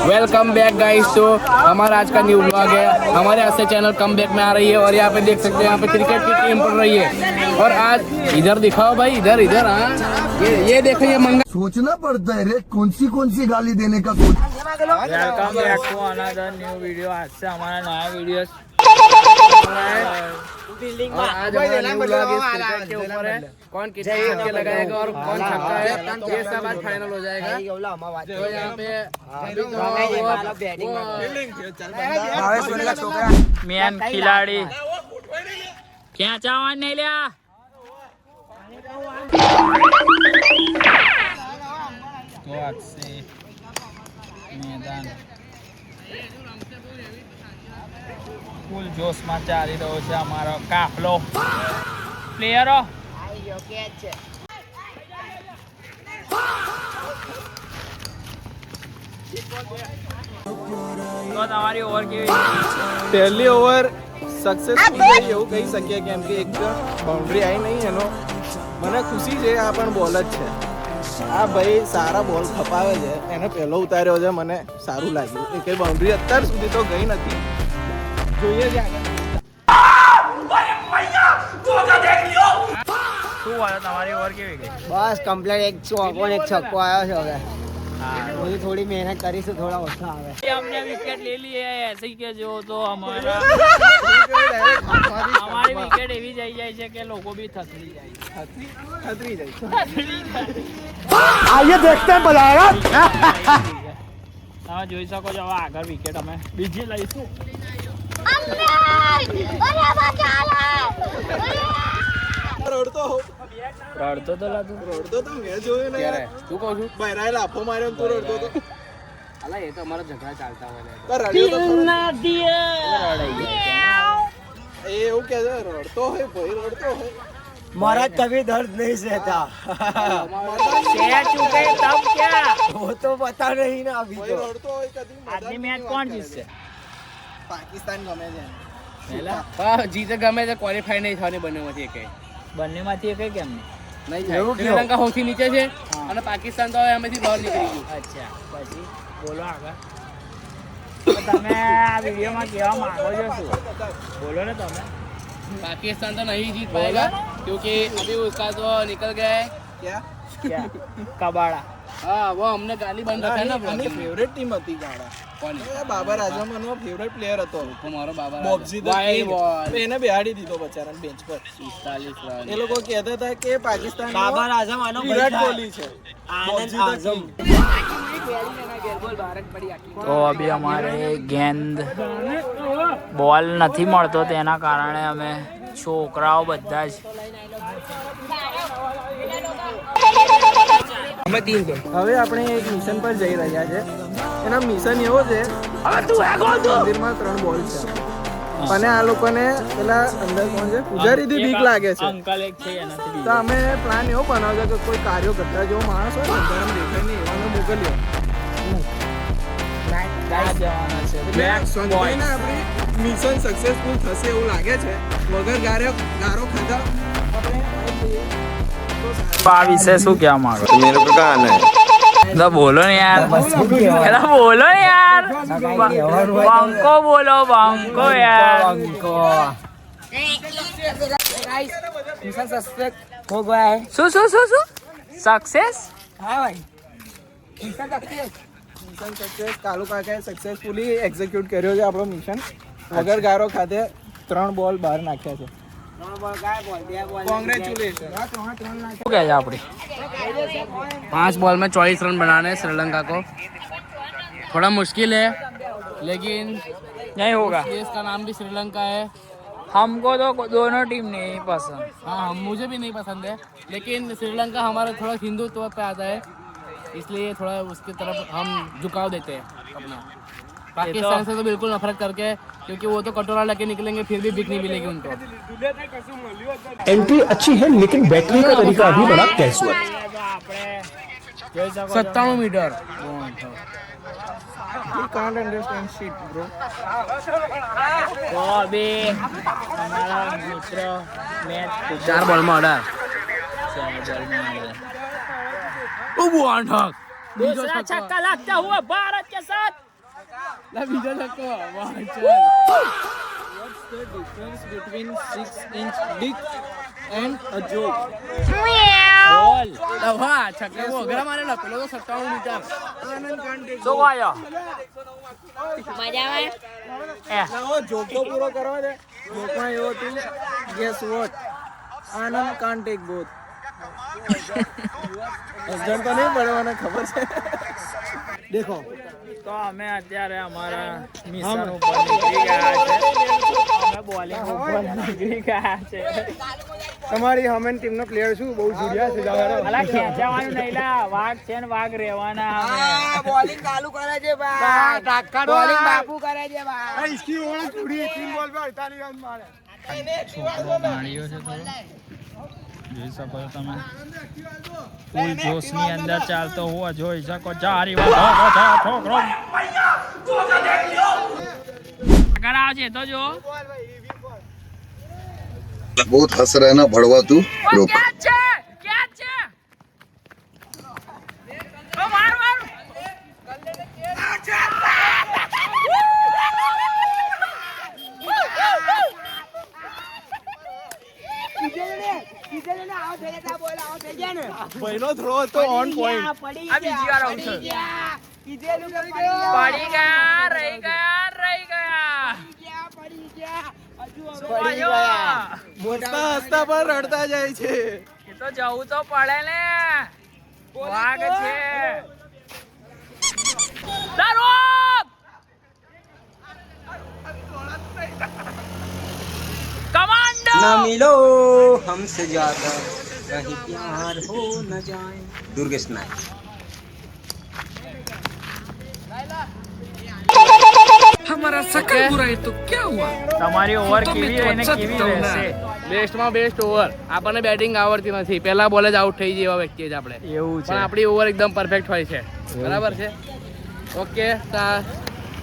Welcome back guys. तो हमारा आज का न्यू ब्लॉग है। हमारे आज से चैनल कम बैक में आ रही है और यहाँ पे देख सकते हैं यहाँ पे क्रिकेट की टीम पड़ रही है। और आज इधर दिखाओ भाई, इधर इधर। हाँ ये देखो, ये मंगा सोचना पड़ता है रे, कौन सी गाली देने का सोच। Welcome back to another new video. आज से हमारा नया वीडियो और आज हमारा न्यू ब्लॉग इस क्रिकेट के ऊपर है। कौन कितने छक्के लगाएगा और कौन छक्का है, ये सब आज फाइनल हो जाएगा। तो यहाँ पे मेन खिलाड़ी क्या चावन नहीं लिया। मैदान ફૂલ જોશમાં ચાલી રહ્યો છે અમારો કાફલો પ્લેયરો। તો તમારી ઓવર કેવી? પહેલી ઓવર સક્સેસફુલ ગઈ એવું કહી શકીએ, કેમ કે એક બાઉન્ડ્રી આવી નહીં એનો મને ખુશી છે। આ પણ બોલ જ છે, આ ભાઈ સારા બોલ ખપાવે છે, એને પહેલો ઉતાર્યો છે, મને સારું લાગ્યું। એ કઈ બાઉન્ડ્રી અત્યાર સુધી તો ગઈ નથી, જોઈએ છે આગળ। શું વાત તમારી ઓવર કેવી ગઈ? બસ કમ્પ્લીટ એક ચોકો ને એક છક્કો આવ્યો છે। હવે બધી થોડી મહેનત કરીશું, થોડા ઓછા આવે। हमने विकेट ले ली है ऐसे ही के जो तो हमारा हमारी विकेट એવી જઈ જાય છે કે લોકો બી થથડી જાય आइए देखते हैं बजाएगा। તમે જોઈ શકો છો। હવે આગળ વિકેટ અમે બીજી લઈશું। રડતો તો લાગુ રડતો તો મેં જોયું ને યાર, તું કહું છું બહેરાએ લાફો માર્યો ને તું રડતો તો। અલા એ તો અમારા ઝઘડા ચાલતા હોય તો રડ્યો તો ખરો ને। રડાઈ એ એવું કે છે, રડતો હોય ભાઈ, રડતો હોય। महाराज कभी दर्द नहीं सहता। શેર ચૂકે તબ ક્યાં? वो तो पता नहीं ना अभी ભાઈ तो। રડતો હોય કદી આજની મેચ કોણ જીતશે? પાકિસ્તાન ગમે છે એને। પહેલા હા જીતે ગમે તે ક્વોલિફાઈ નહીં થવાની બંનેમાંથી એકે બંનેમાંથી એક કેમ નહીં? નહીં થાય। શ્રીલંકા સૌથી નીચે છે અને પાકિસ્તાન તો હવે એમાંથી બહાર નીકળી ગયું। અચ્છા, પછી બોલો આગળ। તો તમે આ વિડીયોમાં કહેવા માંગો છો શું? બોલો ને તમે। पाकिस्तान तो नहीं जीत पाएगा क्योंकि अभी उसका तो निकल गया है। क्या ક્યાં? કબાડા। हाँ वो हमने गाली बंद रखा है ना આની ફેવરેટ ટીમ હતી ગાડા। कौन એ બાબર આઝમ એનો ફેવરેટ પ્લેયર હતો। हमारा बाबा બોબ્સી ધ કિંગ। એને બેહાડી દીધો બચારાને બેન્ચ પર। 45 रन। એ લોકો કહેતા હતા કે પાકિસ્તાન बाबर आजम आनो વિરાટ કોહલી છે। आनंद બોબ્સી ધ आजम। કિંગ। તો અભી અમારે ગેંદ બોલ નથી મળતો, તેના કારણે અમે છોકરાઓ બધા જ હવે આપણે એક મિશન પર જઈ રહ્યા છે। એનો મિશન એવો છે, મંદિરમાં 3 બોલ છે અને આ લોકોને પેલા અંદર કોણ છે પૂજારીથી બીક લાગે છે। અંકલ એક છે એનાથી તો અમે પ્લાન એવો બનાવ્યો કે કોઈ કાર્યકર્તા જેવો માણસ હોય ને ગરમ દેખાય નહીં એવાનો મોકલ્યો। જવાના છે સંજયને આપણી મિશન સક્સેસફુલ થશે એવું લાગે છે। વગર ગારો ખાધા આપણે આ વિશે શું કહેવા માંગો? मेरे को कहा है તો બોલો ને યાર, અરે બોલો ને યાર, બંકો બોલો, બંકો યાર। मिशन सक्सेस हो गया है। શું સક્સેસ? हाँ भाई मिशन सक्सेस। મિશન સક્સેસ કાલુ કાકાએ સક્સેસફુલી એક્ઝિક્યુટ કર્યો છે આપણો મિશન। વગર ગારો ખાતે 3 બોલ બહાર નાખ્યા છે। કોંગ્રેચ્યુલેશન। શું કહે છે આપણી? 5 बॉल में 24 रन बनाने हैं श्रीलंका को। थोड़ा मुश्किल है लेकिन नहीं होगा। देश का नाम भी श्रीलंका है। हमको तो दोनों टीम नहीं पसंद। हाँ मुझे भी नहीं पसंद है, लेकिन श्रीलंका हमारा थोड़ा हिंदुत्व पे आता है, इसलिए थोड़ा उसकी तरफ हम झुकाव देते हैं अपना। पाकिस्तान से तो बिल्कुल नफरत करके, क्योंकि वो तो कटोरा लेके निकलेंगे फिर भी बिक नहीं मिलेगी उनको। एंट्री अच्छी है लेकिन बैटरी का तरीका अभी बड़ा कैसुअल। આપણે જોઈ શકો છો। 97 metre. You can't understand shit, bro. તો અભી અમારા મિત્ર મેચ 4 बॉल में 18। दूसरा छक्का लगता हुआ भारत के साथ બીજો છક્કો વાહ What's the difference between 6-inch dick and a joke? બોલ વાહ છક્કો વગર મારેલો પેલો તો 57 મીટર આનંદ કાંટે શું વાયો એ લાવો જોક તો પૂરો કરવા દે. જોકમાં એવું હતું guess what Anand can't take both. Husband તો નહીં પડે મને ખબર છે. દેખો તો અમે અત્યારે અમારા મિશન ઉપર નીકળી ગયા છે અમે બોલિંગ ઉપર નીકળી ગયા છે તમારી હમેન ટીમનો પ્લેયર શું બહુ જુડિયા છે અલા ખેંચાવાનું નહીં લા વાઘ છે ને વાઘ રહેવાના અમે બોલિંગ ચાલુ કરે છે ભાઈ બોલિંગ બાપુ કરે છે ભાઈ इसकी ओवर पूरी 3 बॉल पे 48 रन मारे. છોકરો ગાડીઓ છે થોડો જોઈ શકો છો તમે ફૂલ જોશની અંદર ચાલતો હોવા જોઈ શકો જારી છોકરો આગળ આવશે તો જો बहुत हंस रहा है ना भड़वा तू रुक ક્યાં છે તો માર પહેલો થ્રો હતો ઓન પોઈન્ટ. આ બીજી વાર આવું છે પડી ગયા રહી ગયા હસતા હસતા પણ રડતા જાય છે. એ તો જવું તો પડે ને વાઘ છે કમાન્ડો न मिलो हमसे ज्यादा कहीं प्यार हो न जाए. दुर्गेश नायक. તમારી ઓવર કેવી રહીને કેવી રહેશે બેસ્ટમાં બેસ્ટ ઓવર આપણને બેટિંગ આવડતી નથી પહેલા બોલે જ આઉટ થઈ જાય એવા વ્યક્તિ જ આપણે એવું પણ આપણી ઓવર એકદમ પરફેક્ટ હોય છે બરાબર છે ઓકે